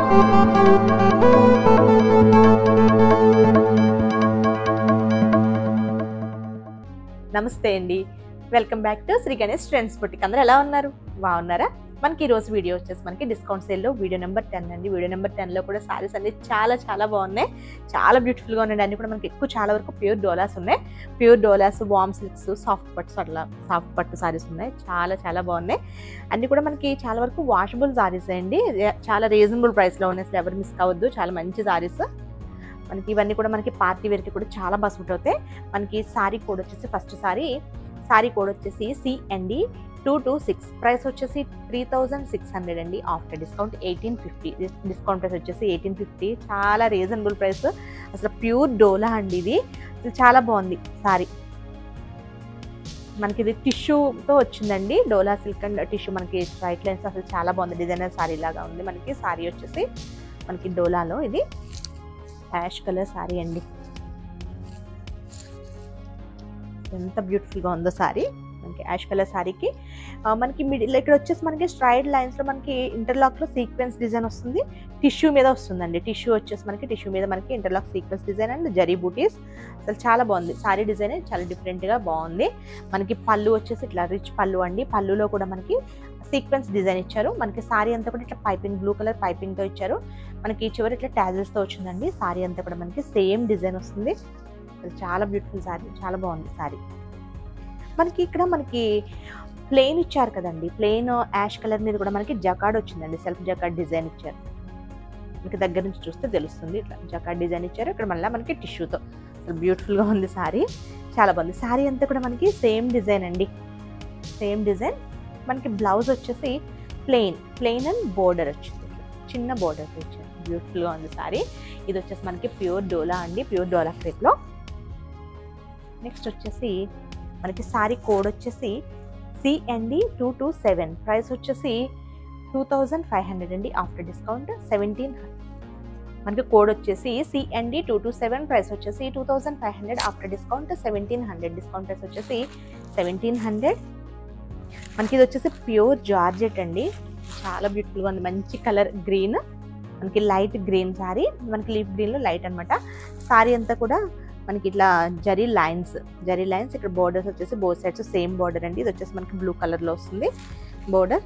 నమస్తే అండి, welcome back to Shri Ganesh trends boutique. అందరూ ఎలా ఉన్నారు? బాగున్నారా? మనకి ఈ రోజు వీడియో వచ్చేసి మనకి డిస్కౌంట్ సేల్లో వీడియో నెంబర్ 10 అండి. వీడియో నెంబర్ 10లో కూడా సారీస్ అన్ని చాలా బాగున్నాయి, చాలా బ్యూటిఫుల్గా ఉన్నాయి. అన్ని కూడా మనకి చాలా వరకు ప్యూర్ డోలాస్ ఉన్నాయి. ప్యూర్ డోలాస్, వామ్ సిల్క్స్, సాఫ్ట్ పట్స్, అట్లా సాఫ్ట్ పట్టు సారీస్ ఉన్నాయి. చాలా బాగున్నాయి. అన్ని కూడా మనకి చాలా వరకు వాషబుల్ సారీస్ అండి. చాలా రీజనబుల్ ప్రైస్లో ఉన్నాయి. అసలు ఎవరు మిస్ కావద్దు. చాలా మంచి సారీస్ మనకి. ఇవన్నీ కూడా మనకి పార్టీ వేర్కి కూడా చాలా బాగా సూట్ అవుతాయి. మనకి సారీ కోడ్ వచ్చేసి ఫస్ట్ సారీ కోడ్ వచ్చేసి CND 226. ప్రైస్ వచ్చేసి 3600 అండి. After discount 1850. డిస్కౌంట్ ప్రైస్ వచ్చేసి 1850. చాలా రీజనబుల్ ప్రైస్. అసలు ప్యూర్ డోలా అండి ఇది. అసలు చాలా బాగుంది సారీ. మనకి ఇది టిష్యూతో వచ్చిందండి. డోలా సిల్క్ అండ్ టిష్యూ మనకి స్ట్రైట్ లైన్స్. అసలు చాలా బాగుంది. డిజైనర్ సారీ లాగా ఉంది. మనకి సారీ వచ్చేసి మనకి డోలాలో ఇది యాష్ కలర్ సారీ అండి. ఎంత బ్యూటిఫుల్గా ఉందో సారీ. మనకి యాష్ కలర్ సారీకి మనకి మిడిల్ ఇక్కడ వచ్చేసి మనకి స్ట్రైట్ లైన్స్లో మనకి ఇంటర్లాక్లో సీక్వెన్స్ డిజైన్ వస్తుంది. టిష్యూ మీద వస్తుందండి. టిష్యూ వచ్చేసి మనకి టిష్యూ మీద మనకి interlock sequence design and zari బూటీస్. అసలు చాలా బాగుంది సారీ. డిజైన్ చాలా డిఫరెంట్గా బాగుంది. మనకి పళ్ళు వచ్చేసి ఇట్లా రిచ్ పళ్ళు అండి. పళ్ళులో కూడా మనకి సీక్వెన్స్ డిజైన్ ఇచ్చారు. మనకి సారీ అంతా కూడా ఇట్లా పైపింగ్, బ్లూ కలర్ పైపింగ్తో ఇచ్చారు. మనకి చివరి ఇట్లా టాజెస్తో వచ్చిందండి. సారీ అంతా కూడా మనకి సేమ్ డిజైన్ వస్తుంది. చాలా బ్యూటిఫుల్ సారీ, చాలా బాగుంది సారీ. మనకి ఇక్కడ మనకి ప్లెయిన్ ఇచ్చారు కదండి. ప్లెయిన్ యాష్ కలర్ మీద కూడా మనకి జకార్డ్ వచ్చిందండి. సెల్ఫ్ జకార్డ్ డిజైన్ ఇచ్చారు. మనకి దగ్గర నుంచి చూస్తే తెలుస్తుంది. ఇట్లా జకార్డ్ డిజైన్ ఇచ్చారు. ఇక్కడ మళ్ళీ మనకి టిష్యూతో అసలు బ్యూటిఫుల్గా ఉంది సారీ. చాలా బాగుంది. సారీ అంతా కూడా మనకి సేమ్ డిజైన్ అండి. Same design. మనకి బ్లౌజ్ వచ్చేసి ప్లెయిన్ అండ్ బోర్డర్ వచ్చింది. చిన్న బోర్డర్ ఇచ్చారు. బ్యూటిఫుల్గా ఉంది సారీ. ఇది వచ్చేసి మనకి ప్యూర్ డోలా అండి. ప్యూర్ డోలా క్రేప్లో. నెక్స్ట్ వచ్చేసి మనకి సారీ కోడ్ వచ్చేసి CND 227. ప్రైస్ వచ్చేసి 2500 అండి. After discount 1700. మనకి కోడ్ వచ్చేసి CND 227. ప్రైస్ వచ్చేసి 2500. After discount 1700. డిస్కౌంట్ ప్రైస్ వచ్చేసి 1700. మనకి ఇది వచ్చేసి ప్యూర్ జార్జెట్ అండి. చాలా బ్యూటిఫుల్గా ఉంది. మంచి కలర్ గ్రీన్, మనకి లైట్ గ్రీన్ సారీ. మనకి లీఫ్ గ్రీన్లో లైట్ అనమాట. సారీ అంతా కూడా మనకి ఇట్లా జరీ లైన్స్ ఇక్కడ బోర్డర్స్ వచ్చేసి బోత్ సైడ్స్ సేమ్ బోర్డర్ అండి. ఇది వచ్చేసి మనకి బ్లూ కలర్లో వస్తుంది బోర్డర్.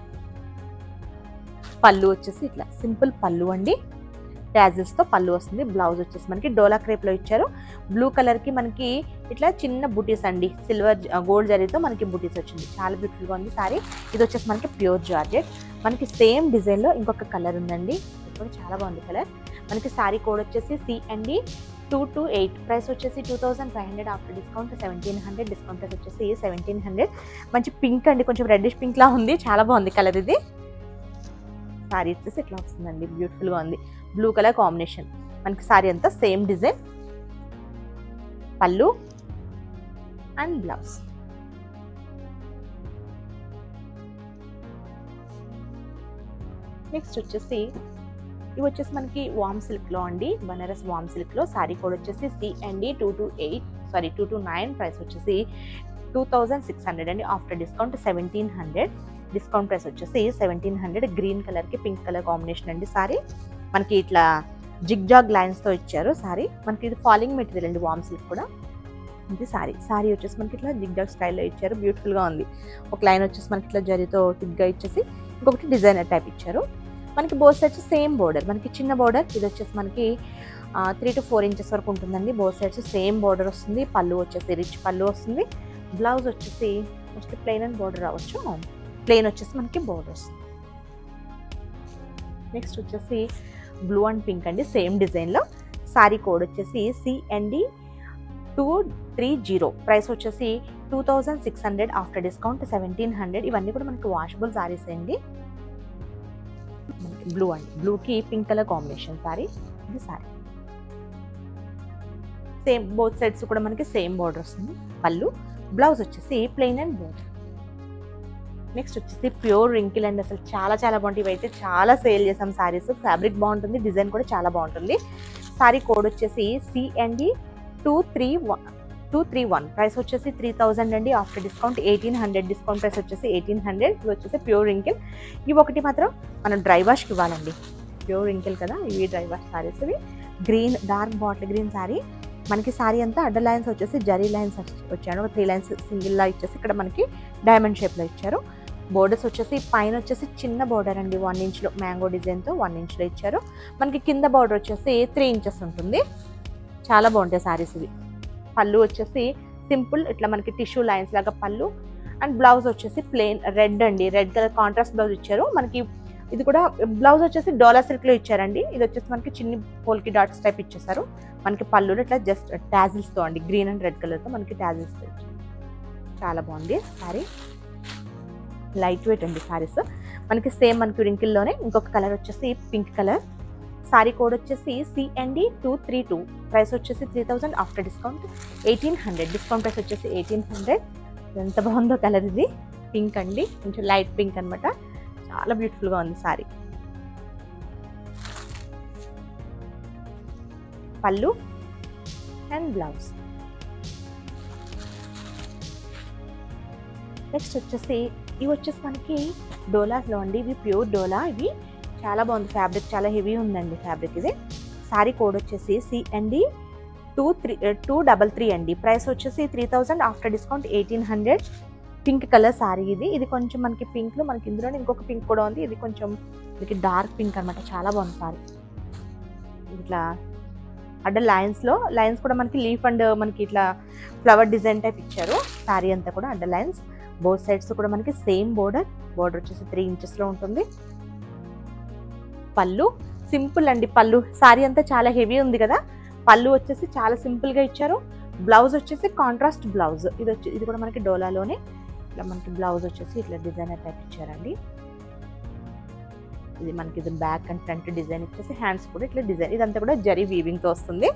పళ్ళు వచ్చేసి ఇట్లా సింపుల్ పళ్ళు అండి. ట్యాజిల్స్తో పళ్ళు వస్తుంది. బ్లౌజ్ వచ్చేసి మనకి డోలా క్రేప్లో ఇచ్చారు. బ్లూ కలర్కి మనకి ఇట్లా చిన్న బుటీస్ అండి. సిల్వర్ గోల్డ్ జరీతో మనకి బుటీస్ వచ్చింది. చాలా బ్యూటిఫుల్గా ఉంది సారీ. ఇది వచ్చేసి మనకి ప్యూర్ జార్జెట్. మనకి సేమ్ డిజైన్లో ఇంకొక కలర్ ఉందండి. ఇది కూడా చాలా బాగుంది కలర్. మనకి సారీ కోడ్ వచ్చేసి CND 228. ప్రైస్ వచ్చేసి 2500. After discount 1700. డిస్కౌంట్ ప్రైస్ వచ్చేసి 1700. మంచి పింక్ అండి, కొంచెం రెడ్డిష్ పింక్ లా ఉంది. చాలా బాగుంది కలర్ ఇది. సారీ వచ్చేసి ఇట్లా వస్తుందండి. బ్యూటిఫుల్గా ఉంది. Blue colour combination. మనకి సారీ అంతా సేమ్ డిజైన్. పళ్ళు అండ్ బ్లౌజ్. నెక్స్ట్ వచ్చేసి ఇవి వచ్చేసి మనకి వామ్ సిల్క్లో అండి. బనారస్ వామ్ సిల్క్లో. సారీ కోడ్ వచ్చేసి CND 229. ప్రైస్ వచ్చేసి 2600 అండి. After discount 1700. డిస్కౌంట్ ప్రైస్ వచ్చేసి 1700. గ్రీన్ కలర్కి పింక్ కలర్ కాంబినేషన్ అండి. సారీ మనకి ఇట్లా జిగ్జాగ్ లైన్స్తో ఇచ్చారు సారీ. మనకి ఇది ఫాలింగ్ మెటీరియల్ అండి. వామ్ సిల్క్ కూడా ఇది సారీ వచ్చేసి మనకి ఇట్లా జిగ్జాగ్ స్టైల్లో ఇచ్చారు. బ్యూటిఫుల్గా ఉంది. ఒక లైన్ వచ్చేసి మనకి ఇట్లా జరీతో టిగ్గా ఇచ్చేసి ఇంకొకటి డిజైనర్ టైప్ ఇచ్చారు. మనకి బోత్ సైడ్స్ సేమ్ బోర్డర్. మనకి చిన్న బోర్డర్. ఇది వచ్చేసి మనకి 3 to 4 ఇంచెస్ వరకు ఉంటుందండి. బోత్ సైడ్స్ సేమ్ బోర్డర్ వస్తుంది. పళ్ళు వచ్చేసి రిచ్ పళ్ళు వస్తుంది. బ్లౌజ్ వచ్చేసి మోస్ట్లీ ప్లెయిన్ అండ్ బోర్డర్ రావచ్చు. ప్లెయిన్ వచ్చేసి మనకి బోర్డర్ వస్తుంది. నెక్స్ట్ వచ్చేసి బ్లూ అండ్ పింక్ అండి. సేమ్ డిజైన్లో. సారీ కోడ్ వచ్చేసి CND 230. ప్రైస్ వచ్చేసి 2600. After discount 1700. ఇవన్నీ కూడా మనకి వాషబుల్ సారీస్ అండి. బ్లూ అండి. బ్లూకి పింక్ కలర్ కాంబినేషన్ సారీ. ఇది సారీ సేమ్. బోత్ సైడ్స్ కూడా మనకి సేమ్ బోర్డర్ వస్తుంది. పళ్ళు. బ్లౌజ్ వచ్చేసి ప్లెయిన్ అండ్ బోర్డర్. నెక్స్ట్ వచ్చేసి ప్యూర్ రింకిల్ అండి. అసలు చాలా బాగుంటాయి. ఇవైతే చాలా సేల్ చేసాం సారీస్. ఫ్యాబ్రిక్ బాగుంటుంది. డిజైన్ కూడా చాలా బాగుంటుంది. సారీ కోడ్ వచ్చేసి CND 231. ప్రైస్ వచ్చేసి 3000 అండి. After discount 1800. డిస్కౌంట్ ప్రైస్ వచ్చేసి 1800. ఇది వచ్చేసి ప్యూర్ రింకిల్. ఇవి ఒకటి మాత్రం మనం డ్రై వాష్కి ఇవ్వాలండి. ప్యూర్ రింకిల్ కదా, ఇవి డ్రై వాష్ సారీస్. ఇవి green, dark bottle green sari. మనకి సారీ అంతా అడ్డ లైన్స్ వచ్చేసి జరీ లైన్స్ వచ్చాడు, ఒక 3 లైన్స్ సింగిల్లా ఇచ్చేసి ఇక్కడ మనకి డైమండ్ షేప్లో ఇచ్చారు. బోర్డర్స్ వచ్చేసి పైన వచ్చేసి చిన్న బోర్డర్ అండి, 1 ఇంచ్లో మ్యాంగో డిజైన్తో 1 ఇంచ్లో ఇచ్చారు. మనకి కింద బోర్డర్ వచ్చేసి 3 ఇంచెస్ ఉంటుంది. చాలా బాగుంటాయి సారీస్ ఇవి. పళ్ళు వచ్చేసి సింపుల్ ఇట్లా మనకి టిష్యూ లైన్స్ లాగా పళ్ళు. అండ్ బ్లౌజ్ వచ్చేసి ప్లెయిన్ రెడ్ అండి, రెడ్ కలర్ కాంట్రాస్ట్ బ్లౌజ్ ఇచ్చారు. మనకి ఇది కూడా బ్లౌజ్ వచ్చేసి డోలా సిల్క్లో ఇచ్చారండి. ఇది వచ్చేసి మనకి చిన్ని పోల్కి డాట్స్ టైప్ ఇచ్చేసారు. మనకి పళ్ళు ఇట్లా జస్ట్ టాజిల్స్తో అండి, గ్రీన్ అండ్ రెడ్ కలర్తో మనకి టాజిల్స్తో ఇచ్చారు. చాలా బాగుంది సారీ, లైట్ వెయిట్ అండి సారీస్. మనకి సేమ్ మనకి రింకిల్లోనే ఇంకొక కలర్ వచ్చేసి పింక్ కలర్. సారీ కోడ్ వచ్చేసి CND232. ప్రైస్ వచ్చేసి 3000 ఆఫ్టర్ డిస్కౌంట్ 1800. డిస్కౌంట్ ప్రైస్ వచ్చేసి 1800. ఎంత బాగుందో కలర్, ఇది పింక్ అండి, కొంచెం లైట్ పింక్ అనమాట. చాలా బ్యూటిఫుల్గా ఉంది సారీ. పళ్ళు అండ్ బ్లౌజ్. నెక్స్ట్ వచ్చేసి ఇవి వచ్చేసి మనకి డోలాస్లో అండి, ఇవి ప్యూర్ డోలా. ఇవి చాలా బాగుంది ఫ్యాబ్రిక్, చాలా హెవీ ఉందండి ఫ్యాబ్రిక్ ఇది. సారీ కోడ్ వచ్చేసి CND233 అండి. ప్రైస్ వచ్చేసి 3000 after discount 1800. Pink colour sorry ఇది. ఇది కొంచెం మనకి పింక్లో, మనకి ఇందులోనే ఇంకొక పింక్ కూడా ఉంది. ఇది కొంచెం మనకి డార్క్ పింక్ అనమాట. చాలా బాగుంది సారీ. ఇట్లా అడ్డ లైన్స్ కూడా మనకి లీఫ్ అండ్ మనకి ఇట్లా ఫ్లవర్ డిజైన్ టైప్ ఇచ్చారు. సారీ అంతా కూడా అడ్డ లైన్స్. బోత్ సైడ్స్ కూడా మనకి సేమ్ బోర్డర్ వచ్చేసి 3 ఇంచెస్లో ఉంటుంది. పళ్ళు సింపుల్ అండి. పళ్ళు సారీ అంతా చాలా హెవీ ఉంది కదా, పళ్ళు వచ్చేసి చాలా సింపుల్గా ఇచ్చారు. బ్లౌజ్ వచ్చేసి కాంట్రాస్ట్ బ్లౌజ్. ఇది కూడా మనకి డోలాలోనే ఇట్లా మనకి బ్లౌజ్ వచ్చేసి ఇట్లా డిజైనర్ టైప్ ఇచ్చారండి. ఇది మనకి ఇది బ్యాక్ అండ్ ఫ్రంట్ డిజైన్ ఇచ్చేసి హ్యాండ్స్ కూడా ఇట్లా డిజైన్. ఇదంతా కూడా జరీ వీవింగ్తో వస్తుంది.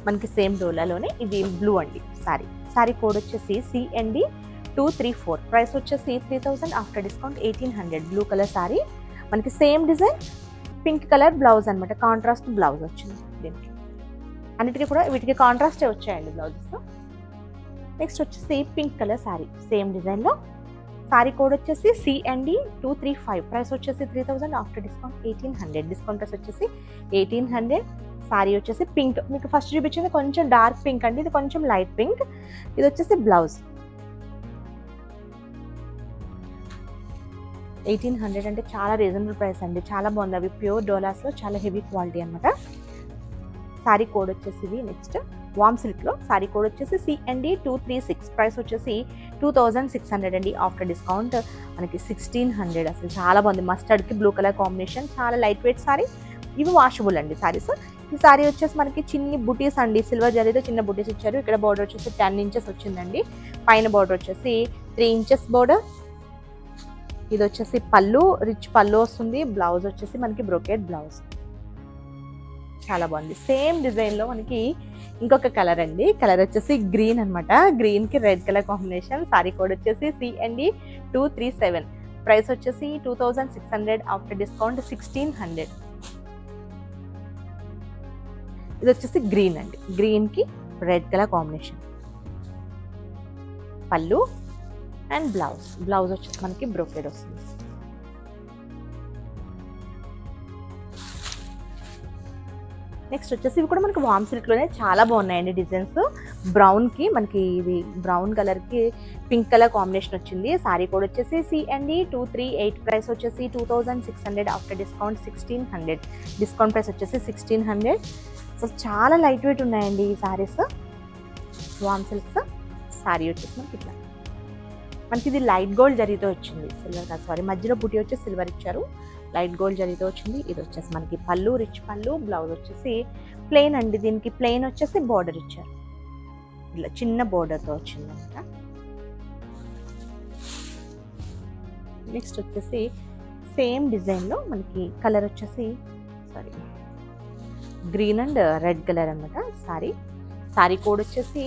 మనకి సేమ్ డోలాలోనే ఇది బ్లూ అండి సారీ. సారీ కోడ్ వచ్చేసి CND234. ప్రైస్ వచ్చేసి 3000 after discount 1800. Blue colour sari. మనకి same design pink colour blouse అనమాట, కాంట్రాస్ట్ బ్లౌజ్ వచ్చింది దీనికి. అన్నిటికీ కూడా వీటికి కాంట్రాస్టే వచ్చాయండి బ్లౌజెస్. నెక్స్ట్ వచ్చేసి పింక్ కలర్ సారీ, సేమ్ డిజైన్లో. సారీ కోడ్ వచ్చేసి CND235. ప్రైస్ వచ్చేసి 3000 ఆఫ్టర్ డిస్కౌంట్ 1800. డిస్కౌంట్ ప్రైస్ వచ్చేసి 1800. సారీ వచ్చేసి పింక్, మీకు ఫస్ట్ చూపించింది కొంచెం డార్క్ పింక్ అండి, ఇది కొంచెం లైట్ పింక్. ఇది వచ్చేసి బ్లౌజ్. 1800 అంటే చాలా రీజనబుల్ ప్రైస్ అండి, చాలా బాగుంది. అవి ప్యూర్ డోలాస్లో చాలా హెవీ క్వాలిటీ అనమాట. సారీ కోడ్ వచ్చేసి ఇది నెక్స్ట్ వామ్ సిల్క్లో. సారీ కోడ్ వచ్చేసి CND236. ప్రైస్ వచ్చేసి 2600 అండి. ఆఫ్టర్ డిస్కౌంట్ మనకి 1600. అసలు చాలా బాగుంది. మస్టర్డ్కి బ్లూ కలర్ కాంబినేషన్, చాలా లైట్ వెయిట్ సారీ. ఇవి వాషబుల్ అండి సారీస్. ఈ సారీ వచ్చేసి మనకి చిన్ని బుటీస్ అండి, సిల్వర్ జరీతో చిన్న బుటీస్ ఇచ్చారు. ఇక్కడ బార్డర్ వచ్చేసి 10 ఇంచెస్ వచ్చిందండి. పైన బార్డర్ వచ్చేసి 3 ఇంచెస్ బార్డర్. ఇది వచ్చేసి పళ్ళు, రిచ్ పళ్ళు వస్తుంది. బ్లౌజ్ వచ్చేసి మనకి బ్రోకెట్ బ్లౌజ్. చాలా బాగుంది. సేమ్ డిజైన్లో మనకి ఇంకొక కలర్ అండి, కలర్ వచ్చేసి గ్రీన్ అనమాట. గ్రీన్కి red colour combination. Sorry code వచ్చేసి CND237. ప్రైస్ వచ్చేసి 2600. After discount 1600. ఇది వచ్చేసి గ్రీన్ అండి, గ్రీన్కి రెడ్ కలర్ కాంబినేషన్. పళ్ళు అండ్ బ్లౌజ్ వచ్చేసి మనకి బ్రోకెడ్ వస్తుంది. నెక్స్ట్ వచ్చేసి ఇవి కూడా మనకి వామ్ సిల్క్లోనే చాలా బాగున్నాయండి డిజైన్స్. బ్రౌన్కి మనకి ఇది బ్రౌన్ కలర్కి పింక్ కలర్ కాంబినేషన్ వచ్చింది. సారీ కోడ్ వచ్చేసి CND238. ప్రైస్ వచ్చేసి 2600. After discount 1600. డిస్కౌంట్ ప్రైస్ వచ్చేసి 1600. సో చాలా లైట్ వెయిట్ ఉన్నాయండి ఈ సారీస్, వామ్ సిల్క్స్. సారీ వచ్చేసి మనకి ఇట్లా మనకి ఇది లైట్ గోల్డ్ జరీతో వచ్చింది, సిల్వర్ కాదు సారీ. మధ్యలో బుటీ వచ్చేసి సిల్వర్ ఇచ్చారు, లైట్ గోల్డ్ జరీతో వచ్చింది. ఇది వచ్చేసి మనకి పళ్ళు, రిచ్ పళ్ళు. బ్లౌజ్ వచ్చేసి ప్లెయిన్ అండి, దీనికి ప్లెయిన్ వచ్చేసి బార్డర్ ఇచ్చారు, ఇలా చిన్న బార్డర్తో వచ్చింది అనమాట. నెక్స్ట్ వచ్చేసి సేమ్ డిజైన్లో మనకి కలర్ వచ్చేసి sorry green and red colour అనమాట సారీ కోడ్ వచ్చేసి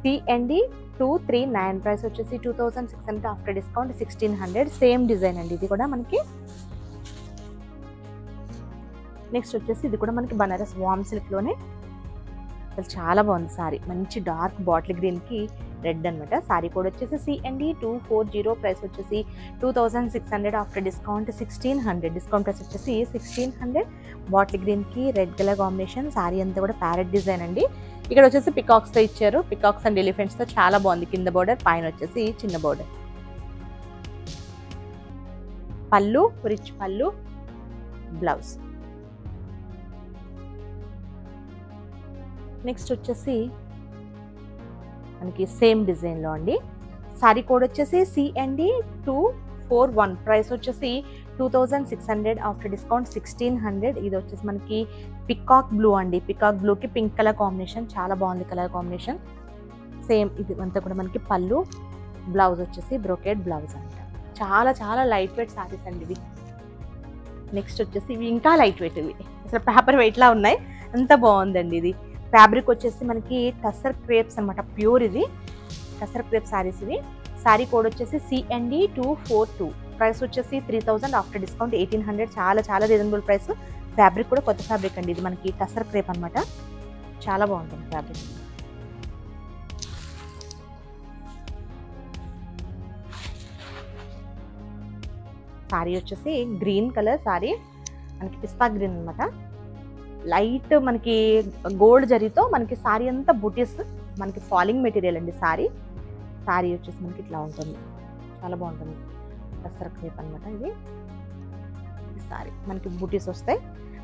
CND239. ప్రైస్ వచ్చేసి 2600. After discount 1600. సేమ్ డిజైన్ అండి ఇది కూడా మనకి. నెక్స్ట్ వచ్చేసి ఇది కూడా మనకి బనారస్ వామ్ సిల్క్లోనే అసలు చాలా బాగుంది సారీ. మంచి డార్క్ బాటిల్ గ్రీన్కి రెడ్ అనమాట. సారీ కోడ్ వచ్చేసి CND 240. ప్రైస్ వచ్చేసి 2600. After discount 1600. డిస్కౌంట్ ప్రైస్ వచ్చేసి 1600. బాటిల్ గ్రీన్కి రెడ్ కలర్ కాంబినేషన్. సారీ అంతా కూడా ప్యారెట్ డిజైన్ అండి. ఇక్కడ వచ్చేసి పికాక్స్తో ఇచ్చారు. పికాక్స్ అండ్ ఎలిఫెంట్స్తో చాలా బాగుంది. కింద బోర్డర్, పైన వచ్చేసి చిన్న బోర్డర్. పళ్ళు, రిచ్ పళ్ళు, బ్లౌజ్. నెక్స్ట్ వచ్చేసి మనకి సేమ్ డిజైన్లో అండి. సారీ కోడ్ వచ్చేసి CND 241. ప్రైస్ వచ్చేసి 2600. After discount 1600. ఇది వచ్చేసి మనకి పికాక్ బ్లూ అండి. పికాక్ బ్లూకి పింక్ కలర్ కాంబినేషన్. చాలా బాగుంది కలర్ కాంబినేషన్. సేమ్ ఇది అంతా కూడా మనకి పళ్ళు, బ్లౌజ్ వచ్చేసి బ్రోకెడ్ బ్లౌజ్ అంట. చాలా చాలా లైట్ వెయిట్ సారీస్ అండి ఇవి. నెక్స్ట్ వచ్చేసి ఇవి ఇంకా లైట్ వెయిట్. ఇవి అసలు పేపర్ వెయిట్లా ఉన్నాయి. అంత బాగుందండి ఇది. ఫ్యాబ్రిక్ వచ్చేసి మనకి టసర్ క్రేప్స్ అనమాట. ప్యూర్ ఇది టసర్ క్రేప్ సారీస్ ఇవి. సారీ కోడ్ వచ్చేసి CND 242. ప్రైస్ వచ్చేసి 3000. After discount 1800. చాలా చాలా రీజనబుల్ ప్రైస్. ఫ్యాబ్రిక్ కూడా కొత్త ఫ్యాబ్రిక్ అండి. ఇది మనకి టసర్ క్రేప్ అనమాట. చాలా బాగుంటుంది ఫ్యాబ్రిక్. సారీ వచ్చేసి గ్రీన్ కలర్ సారీ. మనకి పిస్తా గ్రీన్ అనమాట. లైట్ మనకి గోల్డ్ జరీతో మనకి సారీ అంతా బుటీస్. మనకి ఫాలింగ్ మెటీరియల్ అండి సారీ. సారీ వచ్చేసి మనకి ఇట్లా ఉంటుంది. చాలా బాగుంటుంది. టసర్ క్రేప్ అనమాట ఇది. సారీ మనకి బుటీస్ వస్తాయి.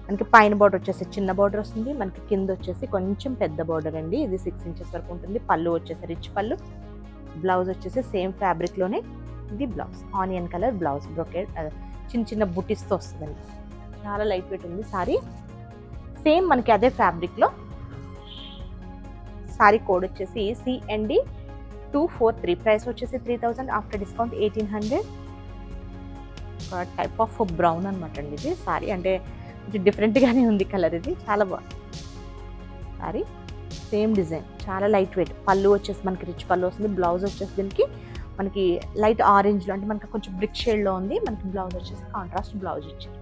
మనకి పైన బోర్డర్ వచ్చేసి చిన్న బోర్డర్ వస్తుంది. మనకి కింద వచ్చేసి కొంచెం పెద్ద బోర్డర్ అండి. ఇది 6 ఇంచెస్ వరకు ఉంటుంది. పళ్ళు వచ్చేసి రిచ్ పళ్ళు. బ్లౌజ్ వచ్చేసి సేమ్ ఫ్యాబ్రిక్లోనే ఇది blouse. Onion colour blouse. Brocade చిన్న చిన్న బుటీస్తో వస్తుందండి. చాలా లైట్ వెయిట్ ఉంది సారీ. సేమ్ మనకి అదే ఫ్యాబ్రిక్లో. సారీ కోడ్ వచ్చేసి CND 243. ప్రైస్ వచ్చేసి 3000. After discount 1800. Type of brown అనమాట అండి ఇది. సారీ అంటే కొంచెం డిఫరెంట్గానే ఉంది కలర్. ఇది చాలా బాగుంది సారీ. Same design. చాలా లైట్ వెయిట్. పళ్ళు వచ్చేసి మనకి రిచ్ పళ్ళు వస్తుంది. బ్లౌజ్ వచ్చేసి దీనికి మనకి లైట్ ఆరెంజ్లో అంటే మనకి కొంచెం బ్రిక్ షేడ్లో ఉంది. మనకి బ్లౌజ్ వచ్చేసి కాంట్రాస్ట్ బ్లౌజ్ ఇచ్చారు.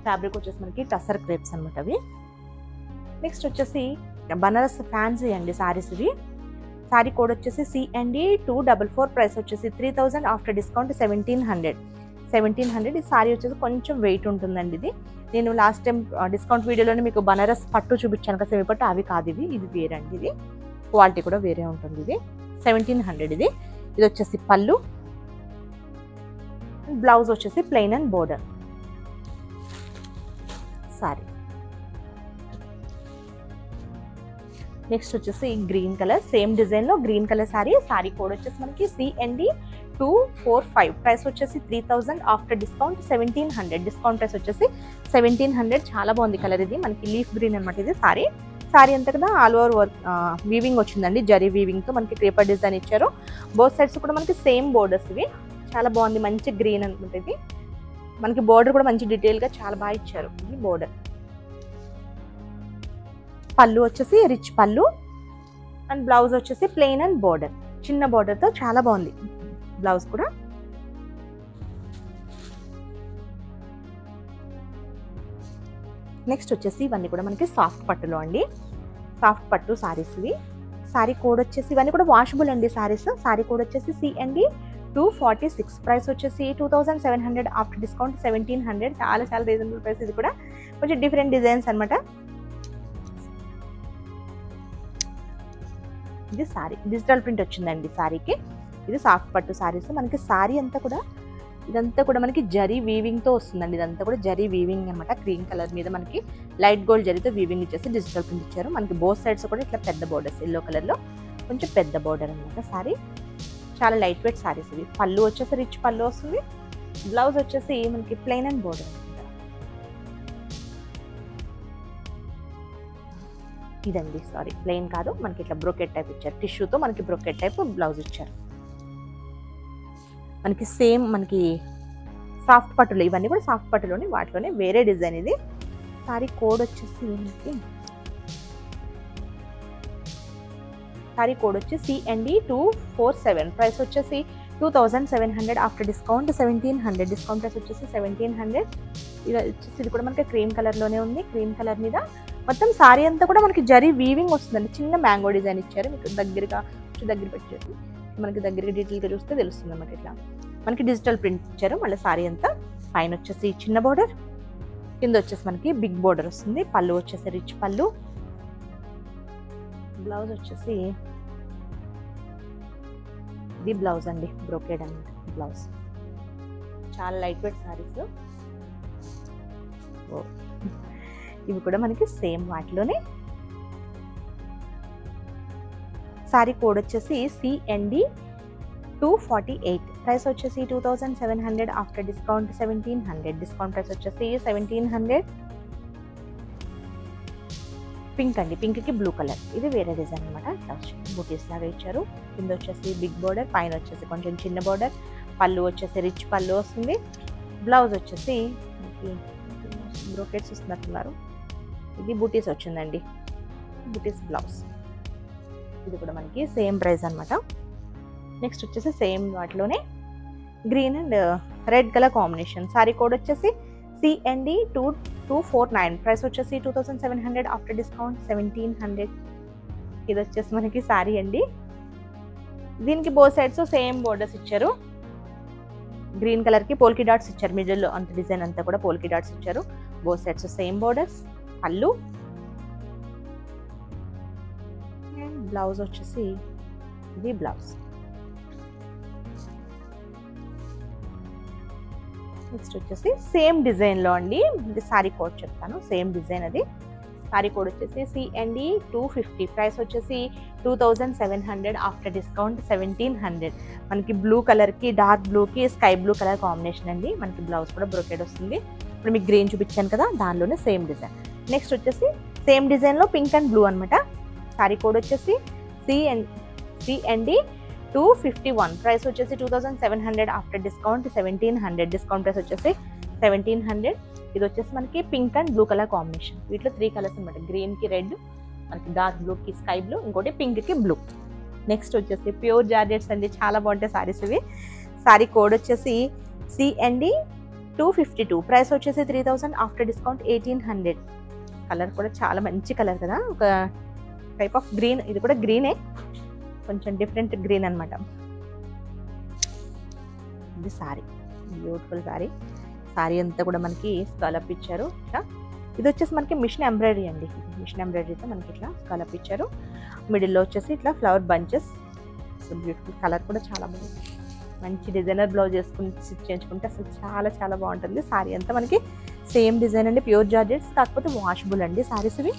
ఫ్యాబ్రిక్ వచ్చేసి మనకి టసర్ క్రేప్స్ అనమాట అవి. నెక్స్ట్ వచ్చేసి బనారస్ ఫ్యాన్సీ అండి సారీస్ ఇవి. సారీ కోడ్ వచ్చేసి CND 244. ప్రైస్ వచ్చేసి 3000. After discount 1700. ఈ సారీ వచ్చేసి కొంచెం వెయిట్ ఉంటుందండి ఇది. నేను లాస్ట్ టైం డిస్కౌంట్ వీడియోలోనే మీకు బనారస్ పట్టు చూపించాను కదా, సెమీ పట్టు. అవి కాదు ఇవి. ఇది వేరే అండి. ఇది క్వాలిటీ కూడా వేరే ఉంటుంది. ఇది 1700. ఇది వచ్చేసి పళ్ళు. బ్లౌజ్ వచ్చేసి plain and border. Sorry next వచ్చేసి గ్రీన్ కలర్. సేమ్ డిజైన్లో green colour sorry. Sorry code వచ్చేసి మనకి CND 245. ప్రైస్ వచ్చేసి 3000. After discount 1700. డిస్కౌంట్ ప్రైస్ వచ్చేసి 1700. చాలా బాగుంది కలర్. ఇది మనకి లీఫ్ గ్రీన్ అనమాట. ఇది సారీ అంతా కదా ఆల్ ఓవర్ వర్క్ వీవింగ్ వచ్చిందండి. జరీ వీవింగ్తో మనకి క్రేపర్ డిజైన్ ఇచ్చారు. బోత్ సైడ్స్ కూడా మనకి సేమ్ బోర్డర్స్ ఇవి. చాలా బాగుంది. మంచి గ్రీన్ అనమాట ఇది. మనకి బోర్డర్ కూడా మంచి డీటెయిల్గా చాలా బాగా ఇచ్చారు. ఇది బోర్డర్. పళ్ళు వచ్చేసి రిచ్ పళ్ళు అండ్ బ్లౌజ్ వచ్చేసి ప్లెయిన్ అండ్ బోర్డర్. చిన్న బోర్డర్తో చాలా బాగుంది బ్లౌజ్ కూడా. నెక్స్ట్ వచ్చేసి ఇవన్నీ కూడా మనకి సాఫ్ట్ పట్టులో అండి. సాఫ్ట్ పట్టు సారీస్ ఇవి. సారీ కోడ్ వచ్చేసి ఇవన్నీ కూడా వాషబుల్ అండి సారీస్. సారీ కోడ్ వచ్చేసి CND 246. ప్రైస్ వచ్చేసి 2700. After discount 1700. చాలా చాలా రీజనబుల్ ప్రైస్. ఇది కూడా కొంచెం డిఫరెంట్ డిజైన్స్ అనమాట. ఇది సారీ డిజిటల్ ప్రింట్ వచ్చిందండి సారీకి. ఇది సాఫ్ట్ పట్టు సారీస్. మనకి సారీ అంతా కూడా ఇదంతా కూడా మనకి జరీ వీవింగ్తో వస్తుందండి. ఇదంతా కూడా జరీ వీవింగ్ అనమాట. క్రీమ్ కలర్ మీద మనకి లైట్ గోల్డ్ జరీతో వీవింగ్ ఇచ్చేసి డిజిటల్ ప్రింట్ ఇచ్చారు. మనకి బోత్ సైడ్స్ కూడా ఇట్లా పెద్ద బోర్డర్స్. ఎల్లో కలర్లో కొంచెం పెద్ద బోర్డర్ అనమాట సారీ. చాలా లైట్ వెయిట్ సారీస్ ఇవి. పళ్ళు వచ్చేసి రిచ్ పళ్ళు వస్తుంది. బ్లౌజ్ వచ్చేసి మనకి ప్లెయిన్ అండ్ బోర్డర్. ఇదండి సారీ ప్లెయిన్ కాదు, మనకి ఇట్లా బ్రోకెట్ టైప్ ఇచ్చారు. టిష్యూతో మనకి బ్రోకెట్ టైప్ బ్లౌజ్ ఇచ్చారు. మనకి సేమ్ మనకి సాఫ్ట్ పట్టులు. ఇవన్నీ కూడా సాఫ్ట్ పట్టులోని వాటిలోనే వేరే డిజైన్. ఇది సారీ కోడ్ వచ్చేసి మనకి సారీ కోడ్ వచ్చి CND 247. ప్రైస్ వచ్చేసి 2700 ఆఫ్టర్ డిస్కౌంట్ 1700. డిస్కౌంట్ ప్రైస్ వచ్చేసి 1700. ఇది వచ్చేసి ఇది కూడా మనకి క్రీమ్ కలర్లోనే ఉంది. క్రీమ్ కలర్ మీద మొత్తం సారీ అంతా కూడా మనకి జరీ వీవింగ్ వస్తుందండి. చిన్న మ్యాంగో డిజైన్ ఇచ్చారు. మీకు దగ్గరగా దగ్గర పెట్టేసి మనకి దగ్గరగా డీటెయిల్గా చూస్తే తెలుస్తుంది అన్నమాట. ఇట్లా మనకి డిజిటల్ ప్రింట్ ఇచ్చారు. మళ్ళీ సారీ అంతా పైన వచ్చేసి చిన్న బోర్డర్, కింద వచ్చేసి మనకి బిగ్ బోర్డర్ వస్తుంది. పళ్ళు వచ్చేసి రిచ్ పళ్ళు. బ్లౌజ్ వచ్చేసి ఇది బ్లౌజ్ అండి, బ్రోకేడ్ అన్నమాట బ్లౌజ్. చాలా లైట్ వెయిట్ సారీస్. ఇవి కూడా మనకి సేమ్ వాటిలోనే. సారీ కోడ్ వచ్చేసి CND 248. ప్రైస్ వచ్చేసి 2700 ఆఫ్టర్ డిస్కౌంట్ 1700. డిస్కౌంట్ ప్రైస్ వచ్చేసి 1700. పింక్ అండి, పింక్ కి బ్లూ కలర్. ఇది వేరే డిజైన్ అనమాట. బూటీస్ లాగా ఇచ్చారు. కింద వచ్చేసి బిగ్ బోర్డర్, పైన వచ్చేసి కొంచెం చిన్న బోర్డర్. పళ్ళు వచ్చేసి రిచ్ పళ్ళు వస్తుంది. బ్లౌజ్ వచ్చేసి బ్రోకెట్స్ వస్తున్నట్టున్నారు. ఇది బూటీస్ వచ్చిందండి, బూటీస్ బ్లౌజ్. ఇది కూడా మనకి సేమ్ ప్రైస్ అనమాట. నెక్స్ట్ వచ్చేసి సేమ్ వాటిలోనే green and red colour combination. Sorry code వచ్చేసి CND 249. ప్రైస్ వచ్చేసి 2700 ఆఫ్టర్ డిస్కౌంట్ 1700. ఇది వచ్చేసి మనకి సారీ అండి. దీనికి బోత్ సైడ్స్ సేమ్ బోర్డర్స్ ఇచ్చారు. గ్రీన్ కలర్ కి పోల్కి డాట్స్ ఇచ్చారు. మిడిల్ అంత డిజైన్ అంతా కూడా పోల్కి డాట్స్ ఇచ్చారు. Both sides same borders. పళ్ళు అండ్ బ్లౌజ్ వచ్చేసి ఇది బ్లౌజ్. నెక్స్ట్ వచ్చేసి సేమ్ డిజైన్ లో అండి. సారీ కోడ్ చెప్తాను. సేమ్ డిజైన్ అది. సారీ కోడ్ వచ్చేసి CND 250. ప్రైస్ వచ్చేసి 2700 ఆఫ్టర్ డిస్కౌంట్ 1700. మనకి బ్లూ కలర్ కి డార్క్ బ్లూ కి స్కై బ్లూ కలర్ కాంబినేషన్ అండి. మనకి బ్లౌజ్ కూడా బ్రోకెడ్ వస్తుంది. ఇప్పుడు మీకు గ్రీన్ చూపించాను కదా, దానిలోనే సేమ్ డిజైన్. నెక్స్ట్ వచ్చేసి సేమ్ డిజైన్ లో పింక్ అండ్ బ్లూ అనమాట. సారీ కోడ్ వచ్చేసి CND 251. ప్రైస్ వచ్చేసి 2700 ఆఫ్టర్ డిస్కౌంట్ 1700. డిస్కౌంట్ ప్రైస్ వచ్చేసి 1700. ఇది వచ్చేసి మనకి pink and blue colour combination. వీటిలో 3 కలర్స్ అనమాట. గ్రీన్ కి రెడ్, మనకి డార్క్ బ్లూ కి స్కై బ్లూ, ఇంకోటి పింక్ కి బ్లూ. నెక్స్ట్ వచ్చేసి ప్యూర్ జార్జెట్స్ అండి. చాలా బాగుంటాయి సారీస్ ఇవి. సారీ కోడ్ వచ్చేసి CND 252. ప్రైస్ వచ్చేసి 3000 ఆఫ్టర్ డిస్కౌంట్ 1800. కలర్ కూడా చాలా మంచి కలర్ కదా, ఒక టైప్ ఆఫ్ గ్రీన్. ఇది కూడా గ్రీనే, కొంచెం డిఫరెంట్ గ్రీన్ అనమాట. ఇది సారీ, బ్యూటిఫుల్ సారీ. సారీ అంతా కూడా మనకి స్కాలప్ ఇచ్చారు ఇట్లా. ఇది వచ్చేసి మనకి మిషన్ ఎంబ్రాయిడరీ అండి. మిషన్ ఎంబ్రాయిడరీతో మనకి ఇట్లా స్కాలప్ ఇచ్చారు. మిడిల్లో వచ్చేసి ఇట్లా flower bunches. So beautiful colour కూడా చాలా బాగుంది. మంచి డిజైనర్ బ్లౌజ్ వేసుకుని స్టిచ్ చేయించుకుంటే అసలు చాలా చాలా బాగుంటుంది. సారీ అంతా మనకి సేమ్ డిజైన్ అండి, ప్యూర్ జార్జెట్స్, కాకపోతే వాషబుల్ అండి సారీస్ ఇవి.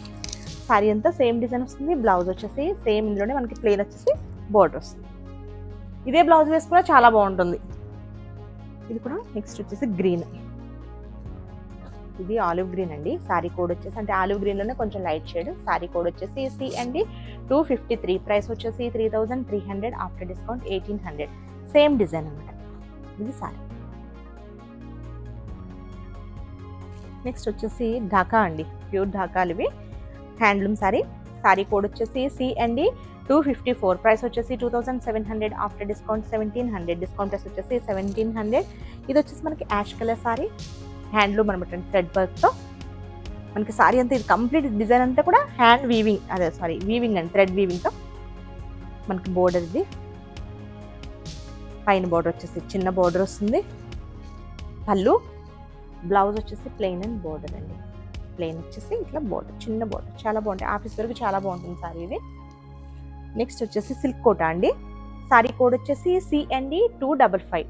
సారీ అంతా సేమ్ డిజైన్ వస్తుంది. బ్లౌజ్ వచ్చేసి సేమ్, ఇందులోనే మనకి ప్లెయిన్ వచ్చేసి బోర్డర్ వస్తుంది. ఇదే బ్లౌజ్ వేసుకున్నా చాలా బాగుంటుంది. ఇది కూడా నెక్స్ట్ వచ్చేసి గ్రీన్. ఇది ఆలివ్ గ్రీన్ అండి. సారీ కోడ్ వచ్చేసి, అంటే ఆలివ్ గ్రీన్ లోనే కొంచెం లైట్ షేడ్. సారీ కోడ్ వచ్చేసి CND 253. ప్రైస్ వచ్చేసి 3300 ఆఫ్టర్ డిస్కౌంట్ 1800. సేమ్ డిజైన్ అనమాట. ఇది సారీ. నెక్స్ట్ వచ్చేసి ఢాకా అండి, ప్యూర్ ఢాకాలు ఇవి. Handloom sorry. సారీ కోడ్ వచ్చేసి CND 254. ప్రైస్ వచ్చేసి 2700 ఆఫ్టర్ డిస్కౌంట్ 1700. డిస్కౌంట్ ప్రైస్ వచ్చేసి 1700. ఇది వచ్చేసి మనకి యాష్ కలర్ సారీ, హ్యాండ్లూమ్ అనమాట, థ్రెడ్ వర్క్తో. మనకి సారీ అంతా ఇది కంప్లీట్ డిజైన్ అంతా కూడా హ్యాండ్ వీవింగ్, అదే సారీ వీవింగ్ అండి, థ్రెడ్ వీవింగ్తో. మనకి బోర్డర్ ఇది, పైన బోర్డర్ వచ్చేసి చిన్న బోర్డర్ వస్తుంది. పళ్ళు, బ్లౌజ్ వచ్చేసి ప్లెయిన్ అండ్ బోర్డర్ అండి. ప్లెయిన్ వచ్చేసి ఇట్లా బోర్డర్, చిన్న బోర్డర్, చాలా బాగుంటాయి. ఆఫీస్ వరకు చాలా బాగుంటుంది సారీ ఇది. నెక్స్ట్ వచ్చేసి సిల్క్ కోటా అండి. సారీ కోడ్ వచ్చేసి CND 255.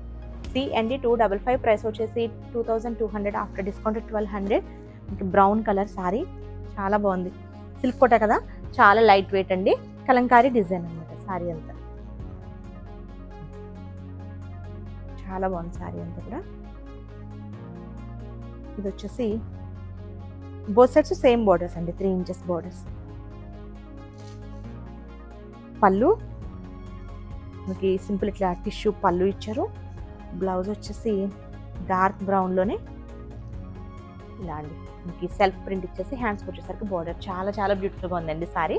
CND 255. ప్రైస్ వచ్చేసి 2200 after discount 1200. Brown colour sorry, చాలా బాగుంది. సిల్క్ కోటా కదా, చాలా లైట్ వెయిట్ అండి. కలంకారీ డిజైన్ అనమాట సారీ అంతా. చాలా బాగుంది సారీ అంతా కూడా. ఇది వచ్చేసి బోత్ సైడ్స్ సేమ్ బోర్డర్స్ అండి, 3 ఇంచెస్ బోర్డర్స్. పళ్ళు మనకి సింపుల్ ఇట్లా టిష్యూ పళ్ళు ఇచ్చారు. బ్లౌజ్ వచ్చేసి డార్క్ బ్రౌన్లోనే ఇలా అండి, మనకి సెల్ఫ్ ప్రింట్ ఇచ్చేసి హ్యాండ్స్కి వచ్చేసరికి బోర్డర్. చాలా చాలా బ్యూటిఫుల్గా ఉందండి సారీ.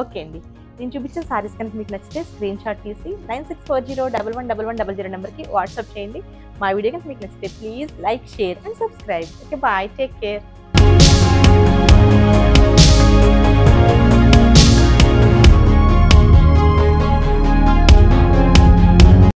ఓకే అండి, నేను చూపించిన సారీస్ కనుక మీకు నచ్చితే స్క్రీన్ షాట్ తీసి 9640111100 నెంబర్కి వాట్సాప్ చేయండి. మా వీడియో కనుక మీకు నచ్చితే please like, share and subscribe. Okay, bye, take care.